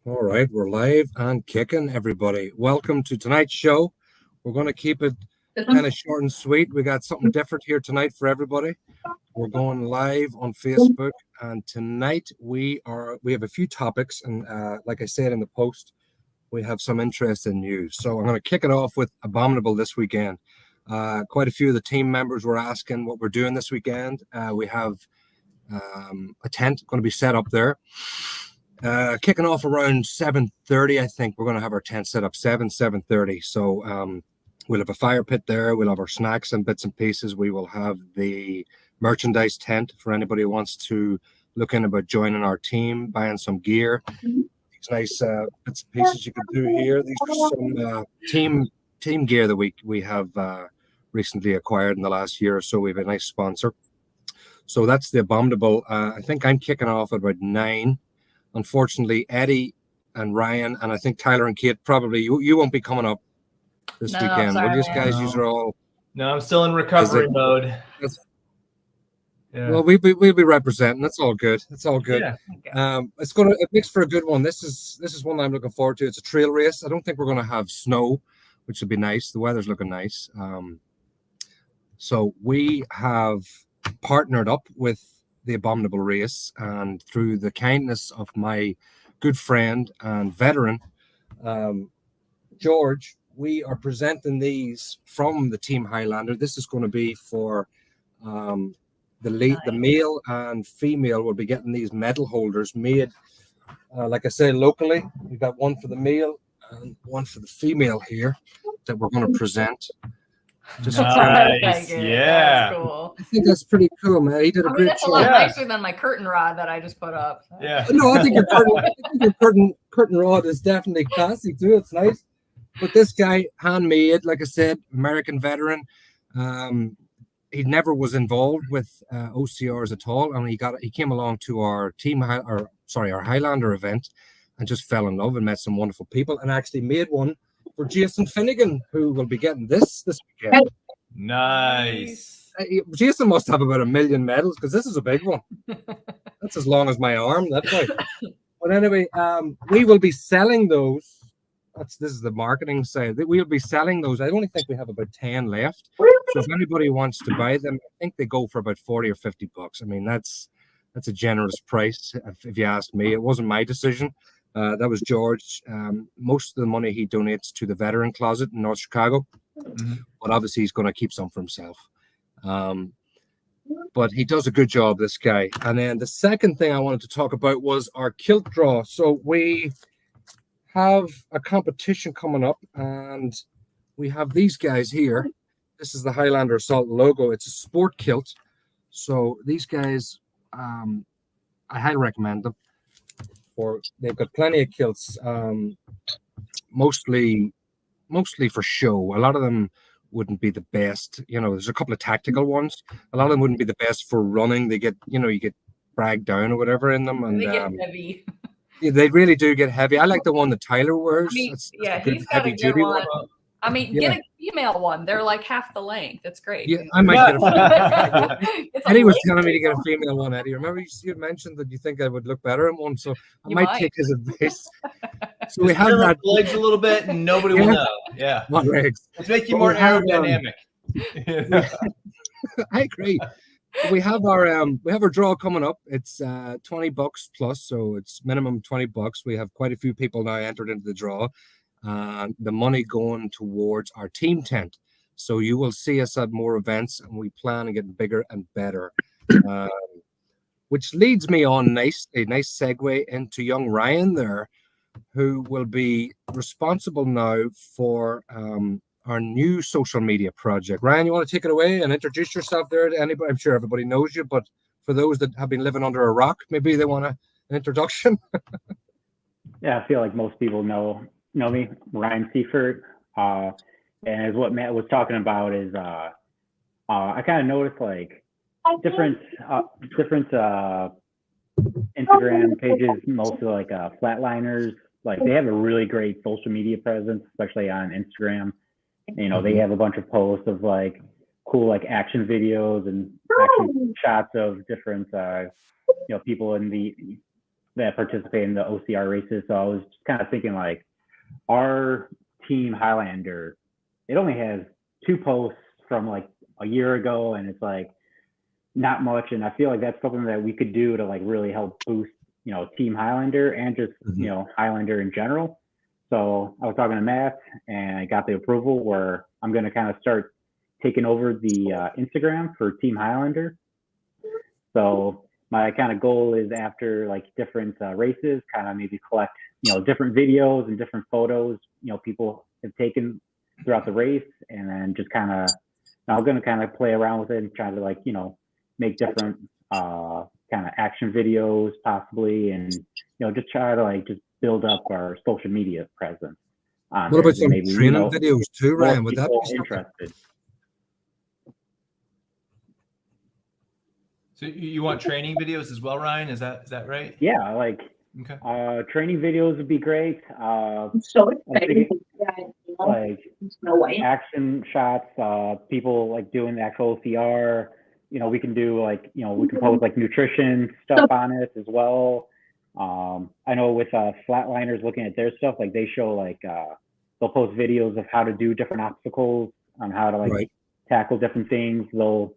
All right, we're live and kicking, everybody. Welcome to tonight's show. We're going to keep it kind of short and sweet. We got something different here tonight for everybody. We're going live on Facebook, and tonight we have a few topics, and like I said in the post, we have some interesting news. So I'm going to kick it off with Abominable this weekend. Quite a few of the team members were asking what we're doing this weekend. We have a tent going to be set up there. Kicking off around 7:30, I think we're going to have our tent set up 7:30. So we'll have a fire pit there. We'll have our snacks and bits and pieces. We will have the merchandise tent for anybody who wants to look in about joining our team, buying some gear. These nice bits and pieces you can do here. These are some team gear that we have recently acquired in the last year or so. We have a nice sponsor. So that's the Abominable. I think I'm kicking off at about 9. Unfortunately, Eddie and Ryan, and I think Tyler and Kate, probably you won't be coming up this weekend. Sorry, will you guys? no. You are all. No, I'm still in recovery mode. Yeah. Well, we'll be representing. That's all good. It's all good. Yeah. It makes for a good one. This is one I'm looking forward to. It's a trail race. I don't think we're going to have snow, which would be nice. The weather's looking nice. So we have partnered up with the Abominable race, and through the kindness of my good friend and veteran George, we are presenting these from the Team Highlander. This is going to be for the male and female will be getting these medal holders made, like I say, locally. We've got one for the male and one for the female here that we're going to present. Just nice. Yeah. That's cool. I think that's pretty cool, man. He did a great that's job. a lot nicer than my curtain rod that I just put up. Yeah. No, I think your curtain rod is definitely classy too. It's nice. But this guy, handmade, like I said, American veteran. He never was involved with OCRs at all, and he came along to our our Highlander event, and just fell in love and met some wonderful people, and actually made one for Jason Finnegan, who will be getting this weekend. Nice. Jason must have about 1 million medals, because this is a big one. That's as long as my arm. That's right. But anyway, we will be selling those. This is the marketing side. We'll be selling those. I only think we have about 10 left. So if anybody wants to buy them, I think they go for about 40 or 50 bucks. I mean, that's a generous price, if you ask me. It wasn't my decision. That was George. Most of the money he donates to the Veteran Closet in North Chicago, but obviously he's going to keep some for himself. But he does a good job, this guy. And then the second thing I wanted to talk about was our kilt draw. So we have a competition coming up, and we have these guys here. This is the Highlander Assault logo. It's a sport kilt. So these guys, I highly recommend them. They've got plenty of kilts, mostly for show. A lot of them wouldn't be the best. There's a couple of tactical ones. A lot of them wouldn't be the best for running. They get, you get bragged down or whatever in them, and they get heavy. Yeah, they really do get heavy. I like the one that Tyler wears. I mean, that's he's got a good one. I mean, get a female one. They're like half the length. It's great. Yeah, I might get a female. Eddie was telling me to get a female one, Eddie. Remember you mentioned that you think I would look better in one, so I might take his advice. So we have that legs a little bit, and nobody will know. Yeah, my legs. Let's make you more aerodynamic. I agree. We have our draw coming up. It's $20 plus, so it's minimum $20. We have quite a few people now entered into the draw. The money going towards our team tent. So you will see us at more events, and we plan on getting bigger and better. Which leads me on a nice segue into young Ryan there, who will be responsible now for our new social media project. Ryan, you want to take it away and introduce yourself there to anybody? I'm sure everybody knows you, but for those that have been living under a rock, maybe they want an introduction. Yeah, I feel like most people know me, Ryan Seifert. And as what Matt was talking about is I kind of noticed like different Instagram pages, mostly like Flatliners, like they have a really great social media presence, especially on Instagram. They have a bunch of posts of like cool like action videos and action shots of different people in the that participate in the OCR races. So I was just kind of thinking like our team Highlander, it only has 2 posts from like a year ago, and it's like not much. And I feel like that's something that we could do to like really help boost, you know, Team Highlander and just, you know, Highlander in general. So I was talking to Matt and I got the approval where I'm going to kind of start taking over the Instagram for Team Highlander. So my kind of goal is after like different races, kind of maybe collect, you know, different videos and different photos, you know, people have taken throughout the race, and then just kind of, I'm going to kind of play around with it and try to like, you know, make different kind of action videos possibly, and, you know, just try to like just build up our social media presence. What about some training, you know, videos too, Ryan? Would that be interested? So you want training videos as well, Ryan? Is that right? Yeah, like training videos would be great. So exciting. Like action shots, people like doing the actual OCR. You know, we can do like, you know, we can post like nutrition stuff on it as well. I know with Flatliners, looking at their stuff, like they show like they'll post videos of how to do different obstacles, on how to like tackle different things. They'll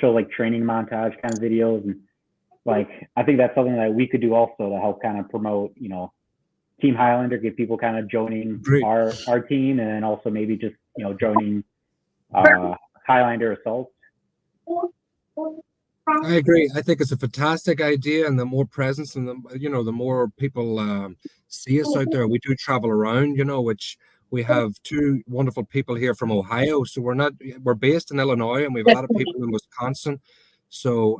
show like training montage kind of videos, and like I think that's something that we could do also to help kind of promote, you know, Team Highlander, get people kind of joining our team, and then also maybe just, you know, joining Highlander Assault. I agree. I think it's a fantastic idea, and the more presence and the, you know, the more people see us out there. We do travel around, you know, which we have 2 wonderful people here from Ohio. So we're based in Illinois, and we have a lot of people in Wisconsin. So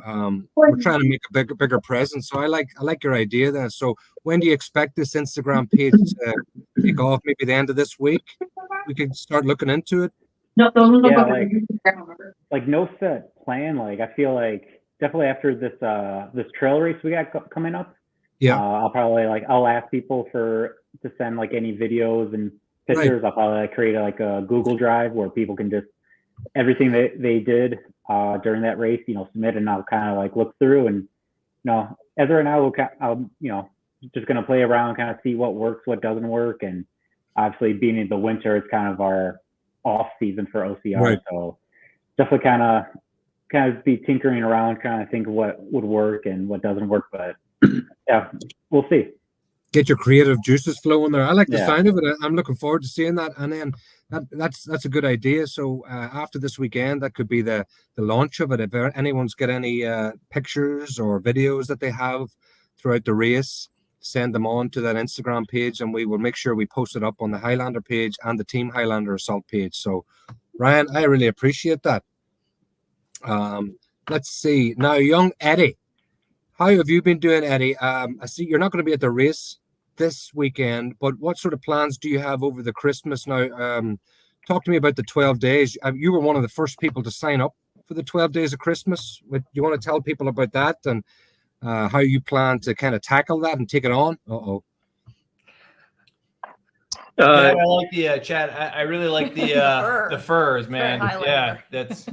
we're trying to make a bigger presence. So I like your idea there. So when do you expect this Instagram page to take off? Maybe the end of this week? We could start looking into it. Yeah, like no set plan. Like I feel like definitely after this trail race we got coming up. Yeah, I'll ask people to send like any videos and pictures. I'll probably create a Google Drive where people can just everything they did during that race, you know, submit, and I'll kind of like look through, and, you know, as of right now, I'm, you know, just going to play around, kind of see what works, what doesn't work. And obviously being in the winter, it's kind of our off season for OCR. So definitely kind of be tinkering around, trying to think of what would work and what doesn't work, but yeah, we'll see. Get your creative juices flowing there. I like the sound of it. I'm looking forward to seeing that. And then that's a good idea. So after this weekend, that could be the launch of it. If anyone's got any pictures or videos that they have throughout the race, send them on to that Instagram page, and we will make sure we post it up on the Highlander page and the Team Highlander Assault page. So Ryan, I really appreciate that. Let's see now, young Eddie. How have you been doing, Eddie? I see you're not going to be at the race this weekend, but what sort of plans do you have over the Christmas now? Talk to me about the 12 days. You were one of the first people to sign up for the 12 days of Christmas. Do you want to tell people about that and how you plan to kind of tackle that and take it on? Yeah, I like the Chad. I really like the furs, man. Yeah, that's.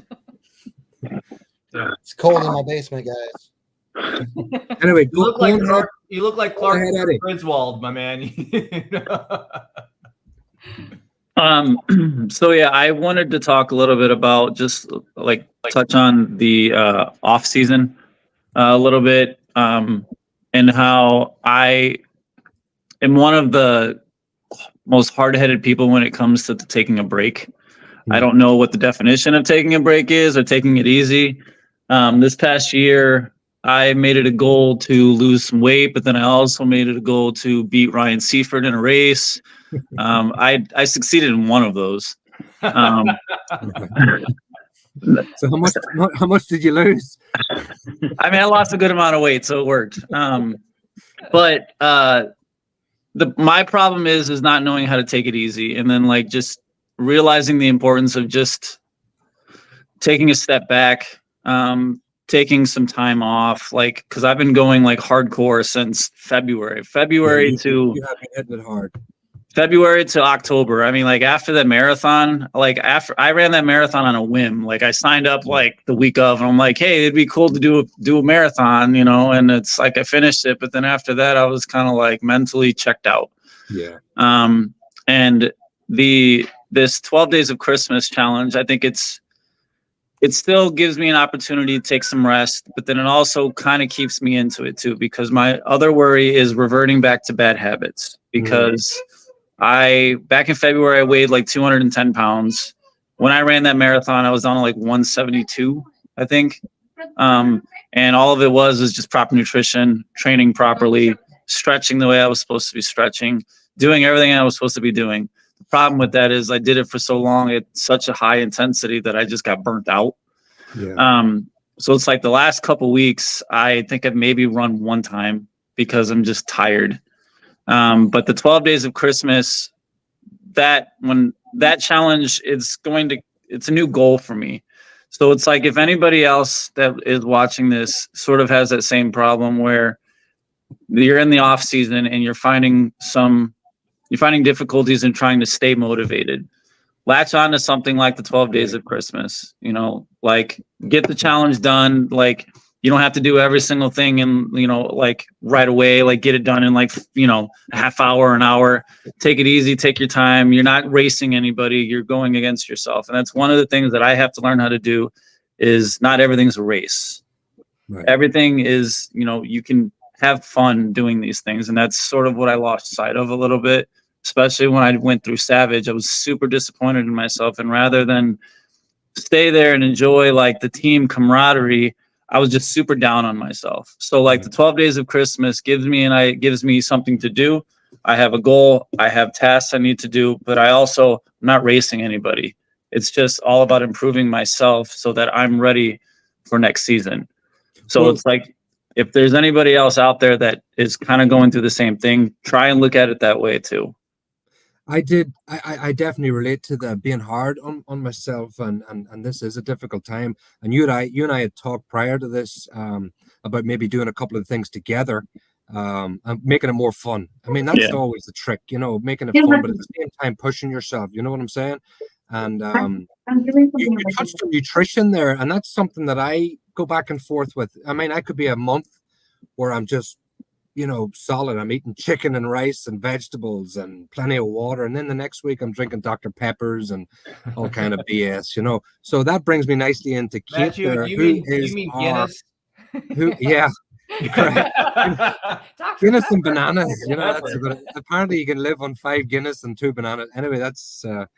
It's cold in my basement, guys. Anyway, you look like Clark Griswold, my man. So yeah, I wanted to talk a little bit about just like touch on the off season a little bit, and how I am one of the most hard-headed people when it comes to taking a break. I don't know what the definition of taking a break is or taking it easy. This past year, I made it a goal to lose some weight, but then I also made it a goal to beat Ryan Seifert in a race. I succeeded in one of those. So how much did you lose? I mean, I lost a good amount of weight, so it worked. But my problem is not knowing how to take it easy, and then like just realizing the importance of just taking a step back. Taking some time off, like, because I've been going like hardcore since February you to have been hitting it hard. February to October. I mean, like after that marathon, like after I ran that marathon on a whim, like I signed up like the week of, and I'm like, hey, it'd be cool to do a marathon, and it's like I finished it, but then after that, I was kind of like mentally checked out. Yeah. And this 12 Days of Christmas challenge, I think it still gives me an opportunity to take some rest, but then it also kind of keeps me into it too, because my other worry is reverting back to bad habits, because back in February, I weighed like 210 pounds. When I ran that marathon, I was down to like 172, I think. And all of it was just proper nutrition, training properly, stretching the way I was supposed to be stretching, doing everything I was supposed to be doing. The problem with that is I did it for so long at such a high intensity that I just got burnt out. Yeah. So it's like the last couple weeks, I think I've maybe run one time because I'm just tired. But the 12 Days of Christmas, that challenge, it's a new goal for me. So it's like, if anybody else that is watching this sort of has that same problem where you're in the off season and you're finding difficulties in trying to stay motivated, latch on to something like the 12 Days of Christmas, like get the challenge done. Like, you don't have to do every single thing and, like right away, like get it done in like, a half hour, an hour. Take it easy, take your time. You're not racing anybody, you're going against yourself. And that's one of the things that I have to learn how to do, is not everything's a race. Right. Everything is, you can have fun doing these things. And that's sort of what I lost sight of a little bit, especially when I went through Savage. I was super disappointed in myself. And rather than stay there and enjoy like the team camaraderie, I was just super down on myself. So like the 12 Days of Christmas gives me something to do. I have a goal. I have tasks I need to do, but I'm not racing anybody. It's just all about improving myself so that I'm ready for next season. So it's like, if there's anybody else out there that is kind of going through the same thing, try and look at it that way too. I definitely relate to the being hard on myself, and this is a difficult time. And you and I had talked prior to this about maybe doing a couple of things together, and making it more fun. I mean, that's always the trick, making it fun, but at the same time pushing yourself. You know what I'm saying? And you touched on nutrition there, and that's something that I go back and forth with. I mean, I could be a month where I'm just solid. I'm eating chicken and rice and vegetables and plenty of water. And then the next week I'm drinking Dr. Peppers and all kind of BS, So that brings me nicely into Kate Matthew, there. you mean Guinness? Yeah. Guinness and bananas. Apparently you can live on 5 Guinness and 2 bananas. Anyway, that's that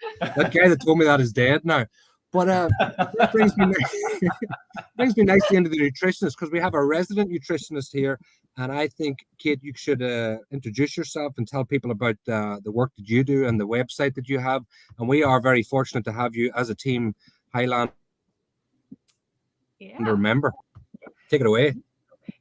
guy that told me that is dead now. But that brings me nicely into the nutritionist, because we have a resident nutritionist here. And I think, Kate, you should introduce yourself and tell people about the work that you do and the website that you have. And we are very fortunate to have you as a team Highland member. Take it away.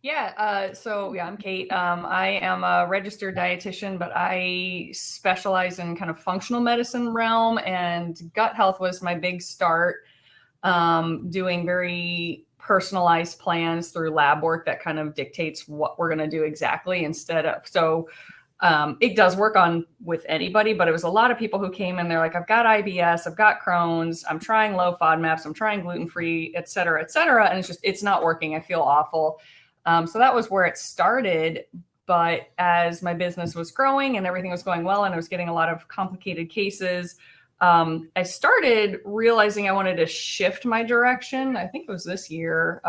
Yeah. So I'm Kate. I am a registered dietitian, but I specialize in kind of functional medicine realm, and gut health was my big start. Doing very personalized plans through lab work that kind of dictates what we're going to do exactly instead of. So it does work with anybody, but it was a lot of people who came in, they're like, I've got IBS, I've got Crohn's, I'm trying low FODMAPs, I'm trying gluten-free, et cetera, et cetera. And it's not working. I feel awful. So that was where it started. But as my business was growing and everything was going well, and I was getting a lot of complicated cases, I started realizing I wanted to shift my direction. I think it was this year,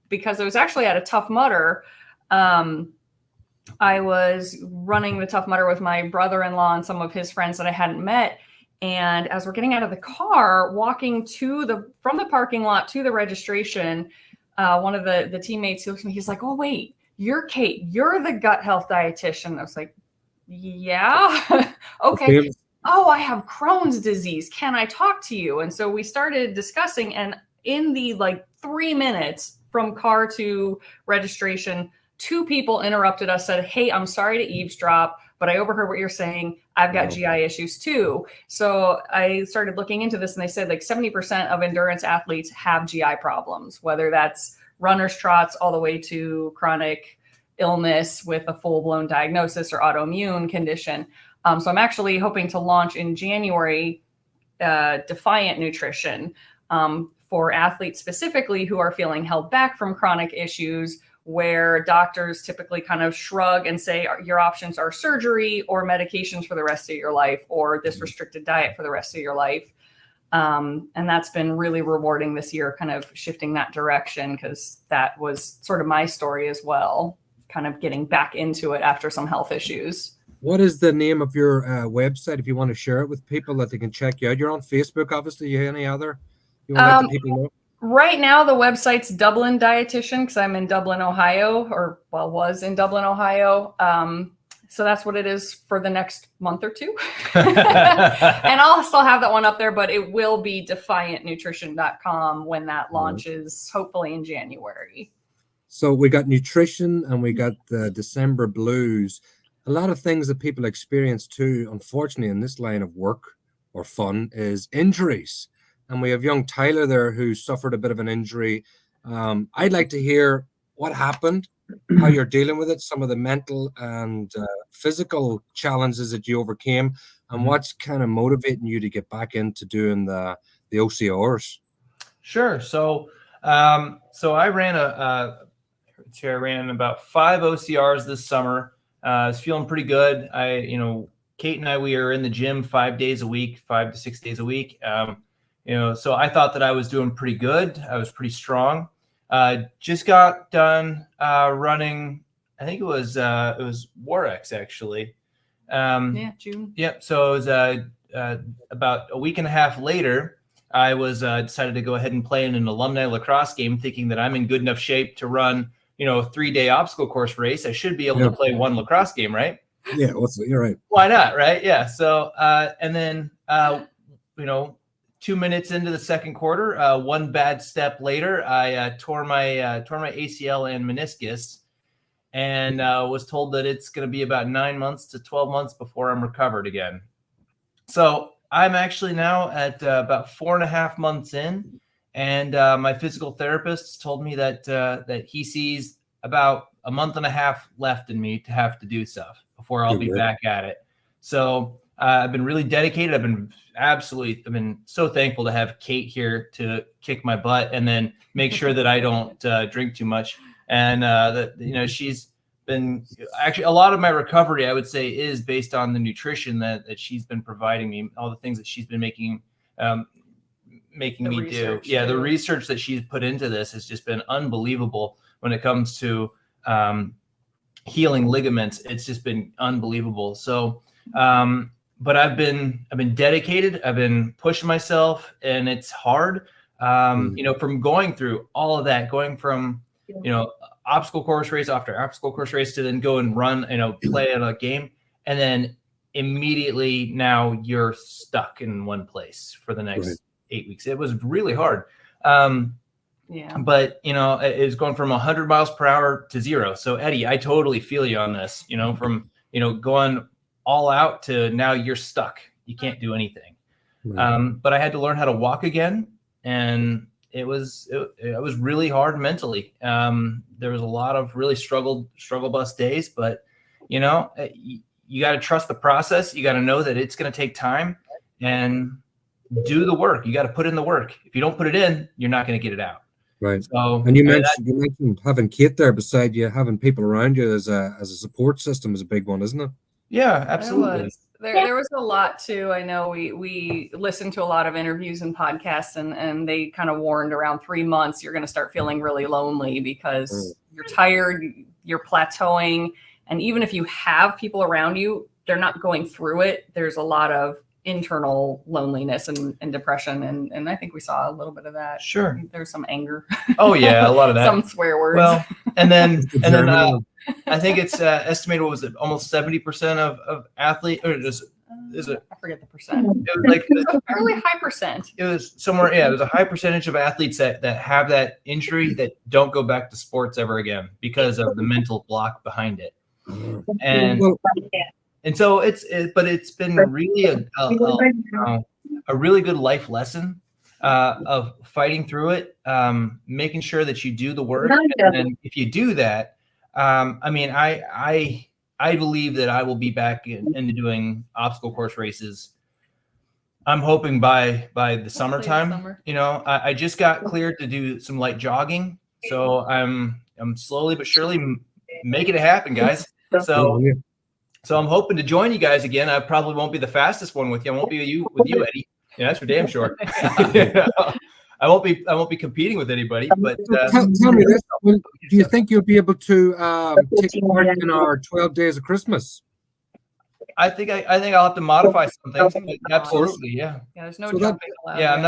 because I was actually at a Tough Mudder. I was running the Tough Mudder with my brother-in-law and some of his friends that I hadn't met. And as we're getting out of the car, walking from the parking lot to the registration, one of the teammates looks at me, he's like, oh, wait, you're Kate, you're the gut health dietitian. I was like, yeah, okay. Oh, I have Crohn's disease. Can I talk to you? And so we started discussing, and in the 3 minutes from car to registration, 2 people interrupted us, said, hey, I'm sorry to eavesdrop, but I overheard what you're saying. I've got GI issues too. So I started looking into this, and they said 70% of endurance athletes have GI problems, whether that's runner's trots all the way to chronic illness with a full-blown diagnosis or autoimmune condition. So I'm actually hoping to launch in January Defiant Nutrition for athletes specifically who are feeling held back from chronic issues, where doctors typically kind of shrug and say your options are surgery or medications for the rest of your life, or this restricted diet for the rest of your life. And that's been really rewarding this year, kind of shifting that direction, because that was sort of my story as well, kind of getting back into it after some health issues. What is the name of your website, if you want to share it with people that they can check you out? You're on Facebook, obviously. You have any other? You want to let the people know? Right now, the website's Dublin Dietitian, because I'm in Dublin, Ohio, was in Dublin, Ohio. So that's what it is for the next month or two. And I'll still have that one up there, but it will be defiantnutrition.com when that launches, hopefully in January. So we got nutrition and we got the December blues. A lot of things that people experience too, unfortunately, in this line of work or fun is injuries. And we have young Tyler there who suffered a bit of an injury. I'd like to hear what happened, how you're dealing with it, some of the mental and physical challenges that you overcame, and what's kind of motivating you to get back into doing the OCRs. Sure. So I ran I ran about 5 OCRs this summer. I was feeling pretty good. Kate and I, we are in the gym 5 days a week, 5 to 6 days a week. So I thought that I was doing pretty good. I was pretty strong. Just got done running. I think it was Warex actually. June. Yep. So it was about a week and a half later, I was decided to go ahead and play in an alumni lacrosse game, thinking that I'm in good enough shape to run, a 3-day obstacle course race. I should be able to play one lacrosse game, right? Yeah, you're right. Why not, right? Yeah. So and then 2 minutes into the second quarter, one bad step later, I tore my ACL and meniscus, and was told that it's going to be about 9 months to 12 months before I'm recovered again. So I'm actually now at about 4.5 months in, and my physical therapist told me that he sees about a month and a half left in me to have to do stuff before I'll be back at it. So I've been really dedicated. I've been so thankful to have Kate here to kick my butt and then make sure that I don't drink too much. And she's been actually, a lot of my recovery, I would say, is based on the nutrition that she's been providing me, all the things that she's been making me do. Yeah, the research that she's put into this has just been unbelievable when it comes to healing ligaments. It's just been unbelievable. So, but I've been dedicated. I've been pushing myself, and it's hard. From going through all of that, going from obstacle course race after obstacle course race to then go and run, play at a game, and then immediately now you're stuck in one place for the next 8 weeks. It was really hard. But it was going from 100 miles per hour to 0. So Eddie, I totally feel you on this. From going all out to now you're stuck. You can't do anything. But I had to learn how to walk again, and it was really hard mentally. There was a lot of really struggle bus days, but you got to trust the process. You got to know that it's going to take time, and do the work. You got to put in the work. If you don't put it in, you're not going to get it out. Right. So, and you mentioned having Kate there beside you, having people around you as a support system is a big one, isn't it? Yeah, absolutely. There was a lot too. I know we listened to a lot of interviews and podcasts, and they kind of warned around 3 months you're going to start feeling really lonely because you're tired, you're plateauing, and even if you have people around you, they're not going through it. There's a lot of internal loneliness and depression, and I think we saw a little bit of that. Sure. There's some anger. Oh yeah, a lot of that. Some swear words. Well, and then I think it's estimated, what was it, almost 70% of athletes, or is it? I forget the percent. It was like a really high percent. It was somewhere. Yeah, there's a high percentage of athletes that have that injury that don't go back to sports ever again because of the mental block behind it. And so it's been really a really good life lesson of fighting through it, making sure that you do the work, and if you do that, I I believe that I will be back into doing obstacle course races. I'm hoping by the summertime. Summer. You know, I just got cleared to do some light jogging, so I'm slowly but surely making it happen, guys. So I'm hoping to join you guys again. I probably won't be the fastest one with you. I won't be with you, Eddie. Yeah, that's for damn sure. I won't be competing with anybody. But tell me this: do you think you'll be able to take part in our 12 Days of Christmas? I think I'll have to modify some things. Absolutely, yeah. Yeah, there's no So jumping allowed. Yeah, I'm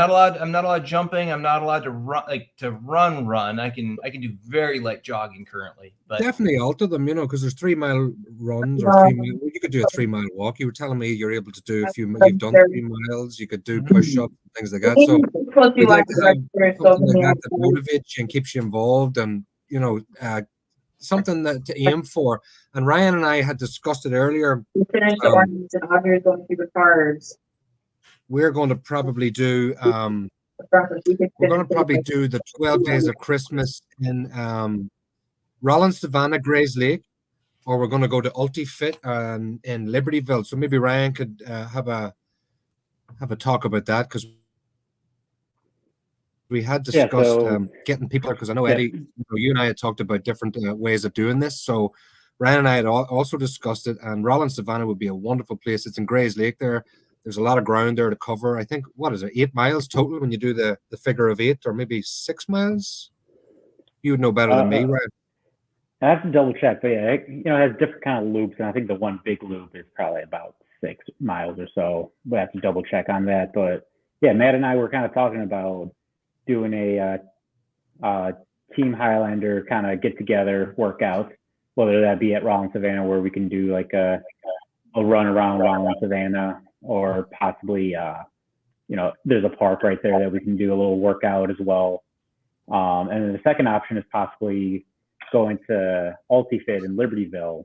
not allowed jumping. I'm not allowed to run. I can do very light jogging currently. But Definitely alter them, you know, because there's 3 mile runs or 3 mile. You could do a 3 mile walk. You were telling me you're able to do you've done 3 miles. You could do push ups and things like that. So we'd like to have something like that motivates you and keeps you involved, and you know, something that to aim for. And Ryan and I had discussed it earlier. We finished the ordinance and Audrey's going to do the cards. We're going to probably do The breakfast. We could we're going to finish probably it. do the 12 Days of Christmas in Rollins Savannah, Grays Lake, or we're going to go to UltiFit in Libertyville. So maybe Ryan could have a talk about that, because we had discussed getting people, because I know Eddie, you and I had talked about different ways of doing this. So Ryan and I had also discussed it, and Rollins Savannah would be a wonderful place. It's in Grays Lake there. There's a lot of ground there to cover. I think, what is it, 8 miles total when you do the figure of 8, or maybe 6 miles? You would know better than me, Ryan. I have to double check, but yeah, it has different kind of loops, and I think the one big loop is probably about 6 miles or so. We have to double check on that. But yeah, Matt and I were kind of talking about doing a Team Highlander kind of get together workout, whether that be at Rollins Savannah, where we can do like a run around Rollins Savannah, or possibly there's a park right there that we can do a little workout as well. And then the second option is possibly going to UltiFit in Libertyville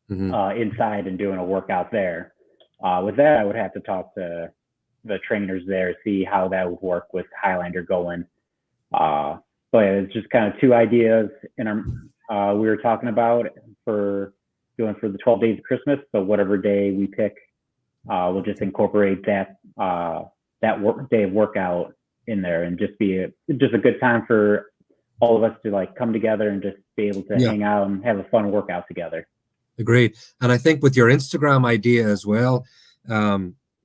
inside and doing a workout there. With that, I would have to talk to the trainers there, see how that would work with Highlander going. But it's just kind of 2 ideas in our, we were talking about for doing for the 12 Days of Christmas. So whatever day we pick, we'll just incorporate that day of workout in there, and just be just a good time for all of us to like come together and just be able to hang out and have a fun workout together. Agreed. And I think with your Instagram idea as well,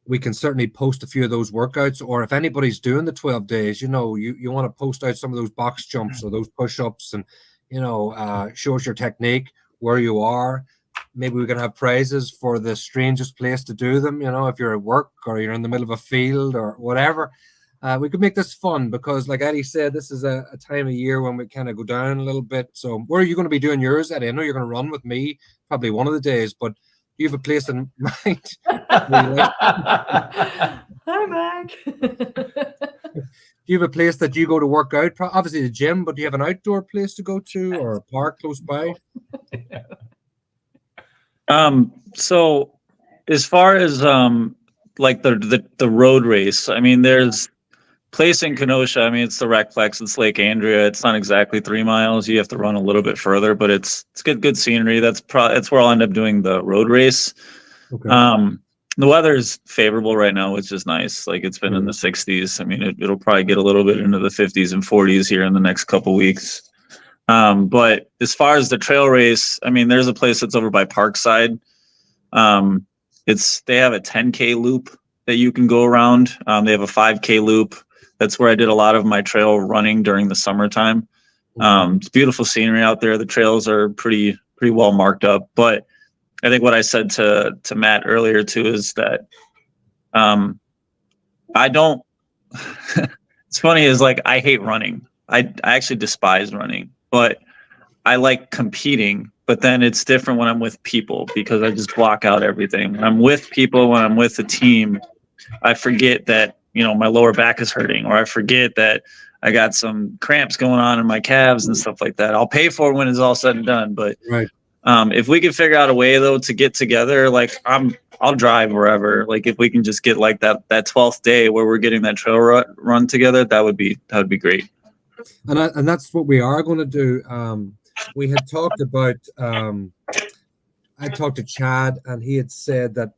we can certainly post a few of those workouts, or if anybody's doing the 12 days, you want to post out some of those box jumps or those push-ups, and show us your technique, where you are. Maybe we can have prizes for the strangest place to do them, if you're at work or you're in the middle of a field or whatever. We could make this fun, because like Eddie said, this is a time of year when we kind of go down a little bit. So where are you going to be doing yours, Eddie? I know you're going to run with me probably one of the days, but do you have a place in mind? Hi, Mac. Do you have a place that you go to work out? Obviously the gym, but do you have an outdoor place to go to, or a park close by? So as far as like the road race, I mean, there's place in Kenosha. I mean, it's the Recplex. It's Lake Andrea. It's not exactly 3 miles. You have to run a little bit further, but it's good scenery. That's where I'll end up doing the road race. Okay. The weather is favorable right now, which is nice. Like, it's been in the 60s. I mean, it'll probably get a little bit into the 50s and 40s here in the next couple weeks. But as far as the trail race, I mean, there's a place that's over by Parkside. They have a 10K loop that you can go around. They have a 5K loop. That's where I did a lot of my trail running during the summertime. It's beautiful scenery out there. The trails are pretty well marked up. But I think what I said to Matt earlier too is that I don't. It's funny, is like I hate running. I actually despise running, but I like competing. But then it's different when I'm with people, because I just block out everything. When I'm with people, when I'm with a team, I forget that, my lower back is hurting, or I forget that I got some cramps going on in my calves and stuff like that. I'll pay for it when it's all said and done. But if we can figure out a way though to get together, like I'll drive wherever. Like, if we can just get like that 12th day where we're getting that trail run together, that would be great. And that's what we are going to do. We had talked about I talked to Chad, and he had said that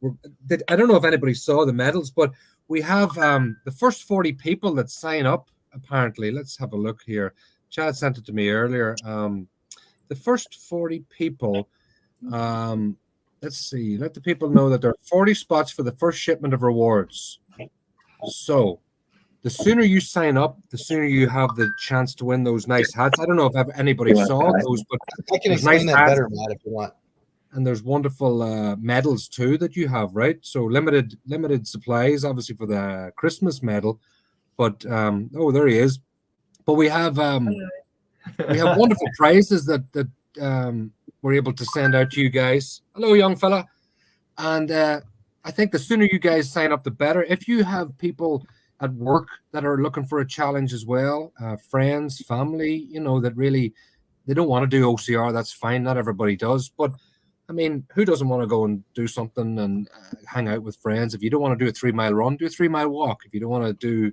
I don't know if anybody saw the medals, but we have the first 40 people that sign up. Apparently, let's have a look here. Chad sent it to me earlier. The first 40 people. Let's see. Let the people know that there are 40 spots for the first shipment of rewards. So, the sooner you sign up, the sooner you have the chance to win those nice hats. I don't know if anybody saw those, but I can there's explain nice that hats. better, Matt, if you want. And there's wonderful medals too that you have, right? So limited supplies, obviously, for the Christmas medal. But oh, there he is. But we have wonderful prizes that we're able to send out to you guys. Hello, young fella. And I think the sooner you guys sign up, the better. If you have people at work that are looking for a challenge as well, friends, family, that really they don't want to do OCR, that's fine. Not everybody does, but I mean, who doesn't want to go and do something and hang out with friends? If you don't want to do a 3-mile run, do a 3-mile walk. If you don't want to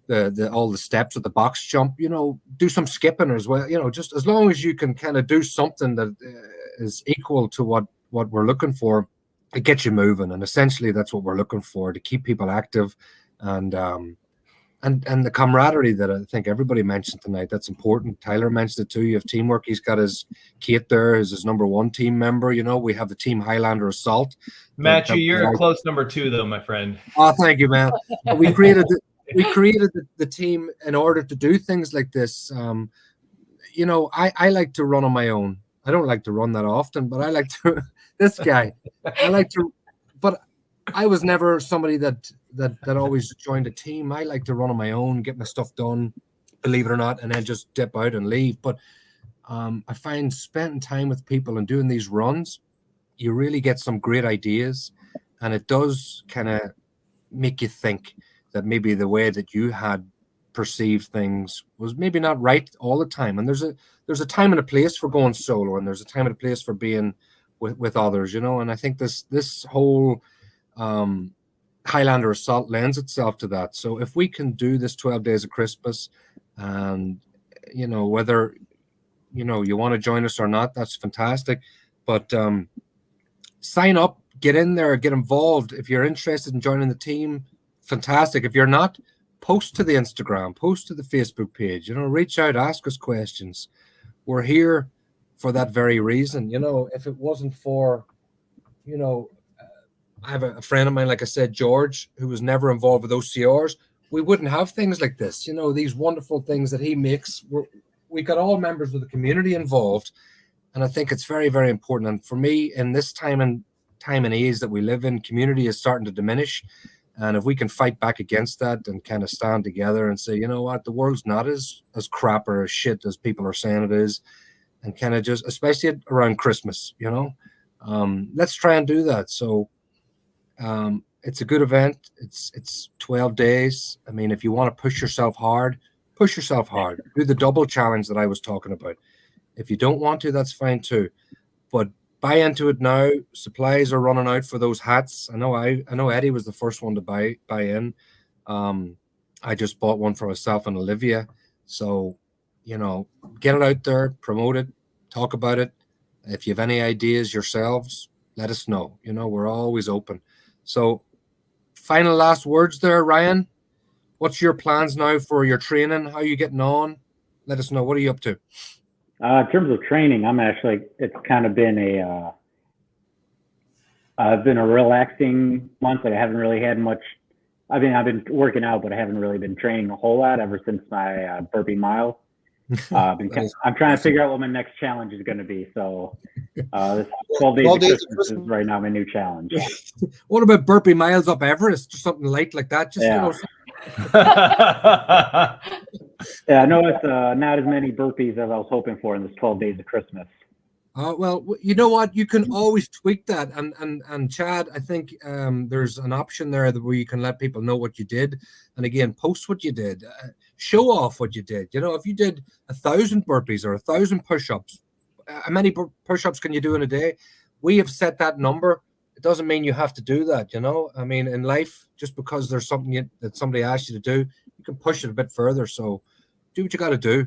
do all the steps at the box jump, do some skipping as well. Just as long as you can kind of do something that is equal to what we're looking for, it gets you moving. And essentially, that's what we're looking for, to keep people active, and the camaraderie that I think everybody mentioned tonight. That's important. Tyler mentioned it too. You have teamwork. He's got Kate there as his number 1 team member. We have the team Highlander Assault. Matthew, you're a close number 2, though, my friend. Oh, thank you, man. We created the team in order to do things like this. I like to run on my own. I don't like to run that often, but I like to. This guy, I like to. But I was never somebody that always joined a team. I like to run on my own, get my stuff done, believe it or not, and then just dip out and leave. But I find spending time with people and doing these runs, you really get some great ideas, and it does kind of make you think that maybe the way that you had perceived things was maybe not right all the time. And there's a time and a place for going solo, and there's a time and a place for being with others, and I think this whole Highlander Assault lends itself to that. So if we can do this 12 days of Christmas, and whether you want to join us or not, that's fantastic. But sign up, get in there, get involved. If you're interested in joining the team, fantastic. If you're not, post to the Instagram, post to the Facebook page, reach out, ask us questions. We're here for that very reason. If it wasn't for, I have a friend of mine, like I said, George, who was never involved with OCRs, we wouldn't have things like this, these wonderful things that he makes. We got all members of the community involved. And I think it's very, very important. And for me, in this time and age that we live in, community is starting to diminish. And if we can fight back against that and kind of stand together and say, you know what, the world's not as crap or as shit as people are saying it is, and kind of just, especially around Christmas, let's try and do that. So it's a good event. It's 12 days. I mean, if you want to push yourself hard. Do the double challenge that I was talking about. If you don't want to, that's fine too. But buy into it now. Supplies are running out for those hats. I know Eddie was the first one to buy in. I just bought one for myself and Olivia. So, get it out there, promote it, talk about it. If you have any ideas yourselves, let us know. We're always open. So, final last words there, Ryan. What's your plans now for your training? How are you getting on? Let us know. What are you up to? In terms of training, it's kind of been a relaxing month. Like I haven't really had much. I've been working out, but I haven't really been training a whole lot ever since my burpee mile. I'm trying to figure out what my next challenge is going to be. So this 12 days of Christmas is right now my new challenge. What about burpee miles up Everest or something light like that? Just Yeah, I know it's not as many burpees as I was hoping for in this 12 days of Christmas. Well, you know what? You can always tweak that. And Chad, I think there's an option there where you can let people know what you did. And again, post what you did. Show off what you did. If you did 1,000 burpees or 1,000 push-ups, how many push-ups can you do in a day? We have set that number. It doesn't mean you have to do that, I mean, in life, just because there's something that somebody asked you to do, you can push it a bit further. So do what you got to do,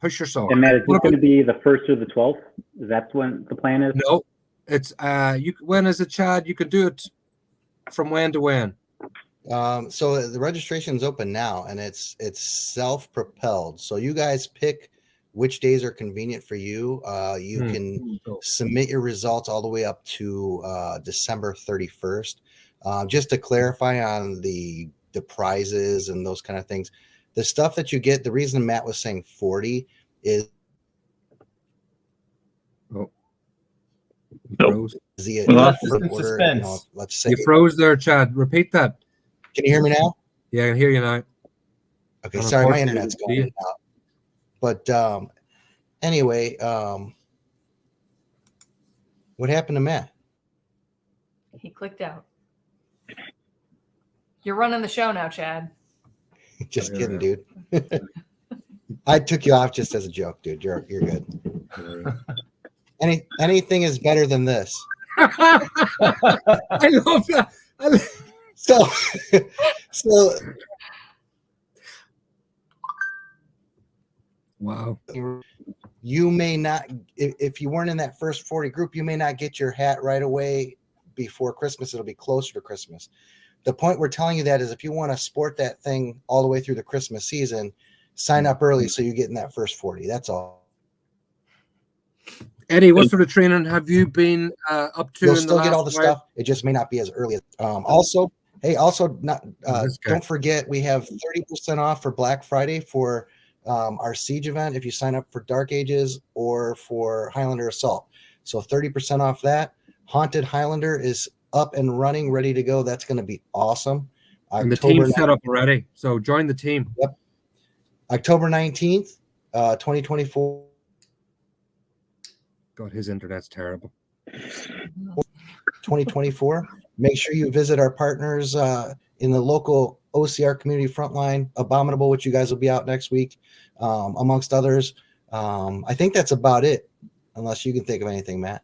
push yourself. And Matt, is it going to be the 1st or the 12th? Is that when the plan is? No, It's when is it, Chad? You can do it from when to when? So the registration's open now, and it's self-propelled. So you guys pick which days are convenient for you. You can submit your results all the way up to December 31st. Just to clarify on the prizes and those kind of things, the stuff that you get, the reason Matt was saying 40 is the order, let's say you froze there, Chad. Repeat that. Can you hear me now? Yeah, I can hear you now. Okay, sorry, my internet's going out. But anyway, what happened to Matt? He clicked out. You're running the show now, Chad. Just kidding, dude. I took you off just as a joke, dude. You're good. Anything is better than this. I love that. So wow. You may not, if you weren't in that first 40 group, you may not get your hat right away before Christmas. It'll be closer to Christmas. The point we're telling you that is if you want to sport that thing all the way through the Christmas season, sign up early so you get in that first 40. That's all. Eddie, what sort of training have you been up to? You'll still get all the stuff. It just may not be as early. Also, don't forget we have 30% off for Black Friday for our Siege event if you sign up for Dark Ages or for Highlander Assault. So 30% off that. Haunted Highlander is up and running, ready to go. That's going to be awesome. And the team's set up already. So join the team. Yep. October 19th, 2024. God, his internet's terrible. 2024. Make sure you visit our partners in the local OCR community frontline. Abominable, which you guys will be out next week, amongst others. I think that's about it, unless you can think of anything, Matt.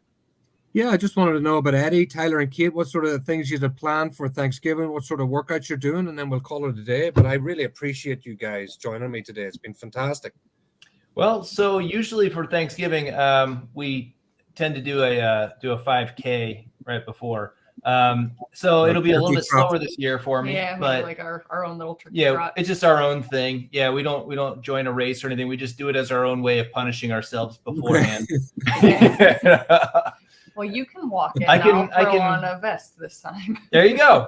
Yeah, I just wanted to know about Eddie, Tyler, and Kate. What sort of things you had planned for Thanksgiving? What sort of workouts you're doing? And then we'll call it a day. But I really appreciate you guys joining me today. It's been fantastic. Well, so usually for Thanksgiving, we tend to do a 5K right before. So it'll be a little bit slower this year for me. Yeah, but like our own little turkey yeah, trot. it's just our own thing. Yeah, we don't join a race or anything. We just do it as our own way of punishing ourselves beforehand. Well, you can walk it. I can on a vest this time. There you go.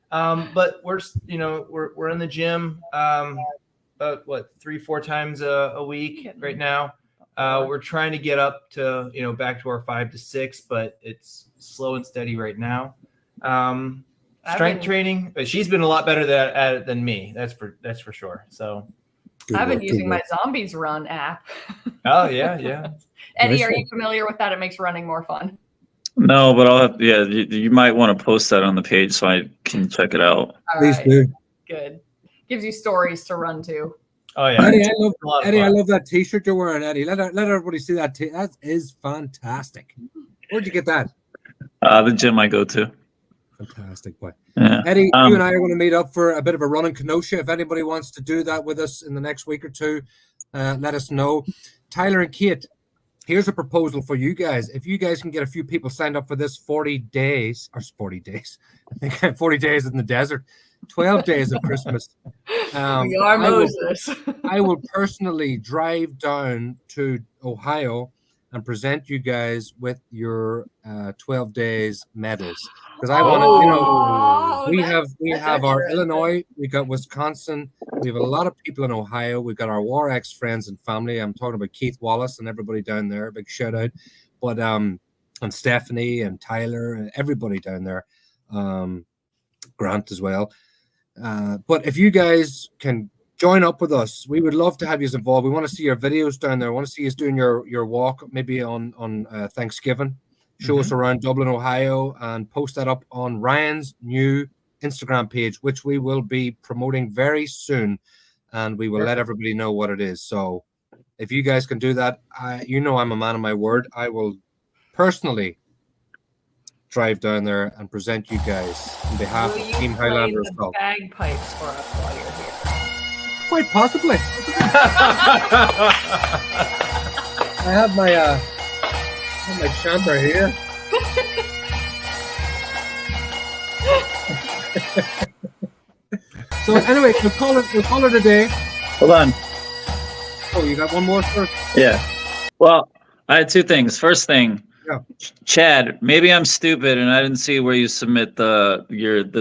But we're in the gym about 3-4 times a week right now. We're trying to get up to back to our 5 to 6, but it's slow and steady right now. Strength training, but she's been a lot better at it than me. That's for sure. So I've been using my Zombies Run app. Oh yeah. Eddie, are you familiar with that? It makes running more fun. No, but I'll have. Yeah, you might want to post that on the page so I can check it out. Please do. Good. Gives you stories to run to. Oh yeah, Eddie, I love that T-shirt you're wearing, Eddie. Let everybody see that. That is fantastic. Where'd you get that? The gym I go to. Fantastic, boy. Yeah. Eddie, you and I are going to meet up for a bit of a run in Kenosha. If anybody wants to do that with us in the next week or two, let us know. Tyler and Kate, here's a proposal for you guys. If you guys can get a few people signed up for this 40 days, I think 40 days in the desert, 12 days of Christmas. We are Moses. I will personally drive down to Ohio and present you guys with your 12 days medals. Because I want to, we have our Illinois, we got Wisconsin, we have a lot of people in Ohio, we've got our WarX friends and family. I'm talking about Keith Wallace and everybody down there, big shout out. But and Stephanie and Tyler and everybody down there, Grant as well. But if you guys can join up with us, we would love to have you involved. We want to see your videos down there. We want to see you doing your walk maybe on Thanksgiving. Show us around Dublin, Ohio, and post that up on Ryan's new Instagram page, which we will be promoting very soon, and we will let everybody know what it is. So if you guys can do that, I'm a man of my word. I will personally drive down there and present you guys on behalf of Team Highlander as well. Bagpipes for us while you're here. Quite possibly. I have my chanter here. So anyway, we'll call it a day. Hold on. Oh, you got one more, sir? Yeah. Well, I had two things. First thing, Yeah. Chad, maybe I'm stupid and I didn't see where you submit the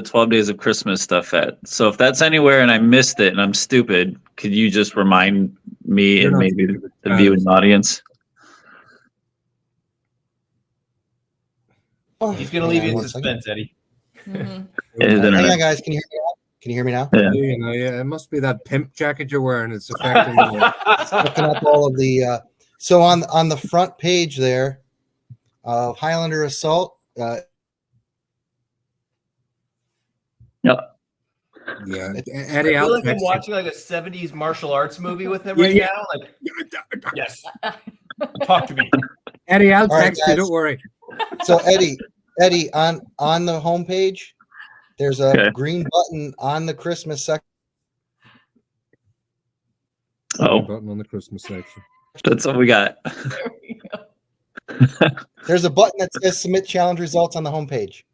12 days of Christmas stuff at. So if that's anywhere and I missed it and I'm stupid, could you just remind me You're and not maybe stupid, the Chad. viewing audience? He's gonna leave you in One second. suspense, Eddie. Mhm. Is Hang internet. on, guys. Can you hear me now? Can you hear me now? Yeah. You know, yeah, it must be that pimp jacket you're wearing. It's affecting you. Looking up all of the so on the front page there of Highlander Assault, Yep. Yeah, I Eddie, feel I'll like I'm text you. watching like a 70s martial arts movie with him Yeah, right yeah. now. Like, yes, talk to me. Eddie, I'll All right, text you. guys. Don't worry. so Eddie on the homepage, there's a Okay. green button on the Christmas section. Oh, Button on the Christmas section. that's what we got. There we go. There's a button that says submit challenge results on the homepage.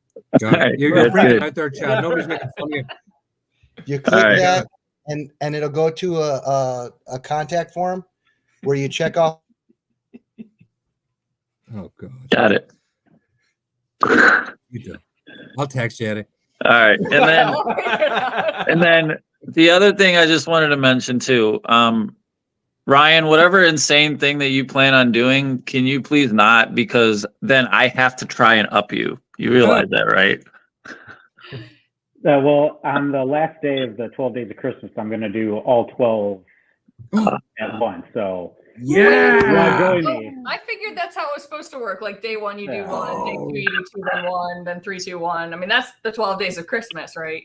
Got it. Alright, You're that's breaking good. out there, Chad. Nobody's making fun of you. You click All right. that, and it'll go to a contact form where you check off. Oh God, Got it. you do. I'll text you, Eddie. All right. And then the other thing I just wanted to mention too, Ryan, whatever insane thing that you plan on doing, can you please not? Because then I have to try and up you. You realize that, right? Well, on the last day of the 12 days of Christmas, I'm going to do all 12 at once. So if you want to join me, I figured that's how it was supposed to work. Like day one, you do Yeah. one, day two, you do 2, then 1, then 3, 2, 1. I mean, that's the 12 days of Christmas, right?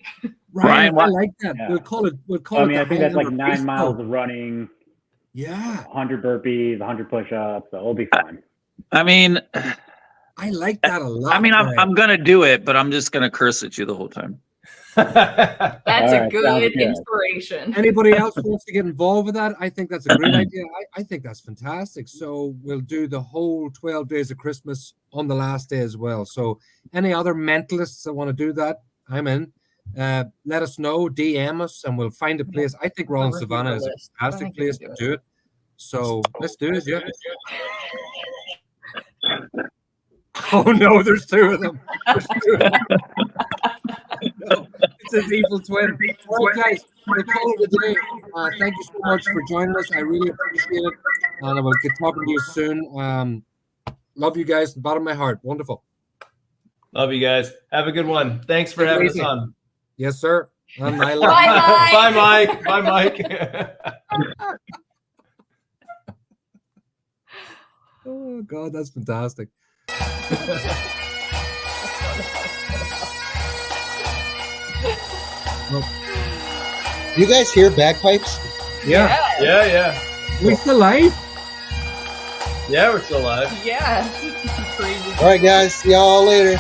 Ryan, I what- like that. Yeah. We'll call it. I mean, the I think that's like Highlander 9 Beast miles Club. of running, Yeah, 100 burpees, 100 push-ups. So it'll be fun. I mean, I like that a lot. Ryan. I'm gonna do it, but I'm just gonna curse at you the whole time. That's All a right, sounds good good. inspiration. Anybody else wants to get involved with that? I think that's a great idea. I think that's fantastic. So we'll do the whole 12 days of Christmas on the last day as well. So any other mentalists that want to do that, I'm in. Let us know, DM us, and we'll find a place. I think Rollins review Savannah the is a list. I fantastic think we place can to do do it. So let's do it, yeah. Oh no, there's 2 of them. There's 2 of them. No, it's his evil twin. All right, guys, we'll call it a day. Thank you so much for joining us. I really appreciate it. And I will get talking to you soon. Love you guys, from the bottom of my heart. Wonderful. Love you guys. Have a good one. Thanks for Take it having us easy. on. Yes, sir. And I love Bye, Mike. Bye, Mike. Bye, Mike. Oh God, that's fantastic. You guys hear bagpipes? Yeah. Yeah. We still live? Yeah, we're still alive. Yeah. Crazy. All right, guys. See y'all later.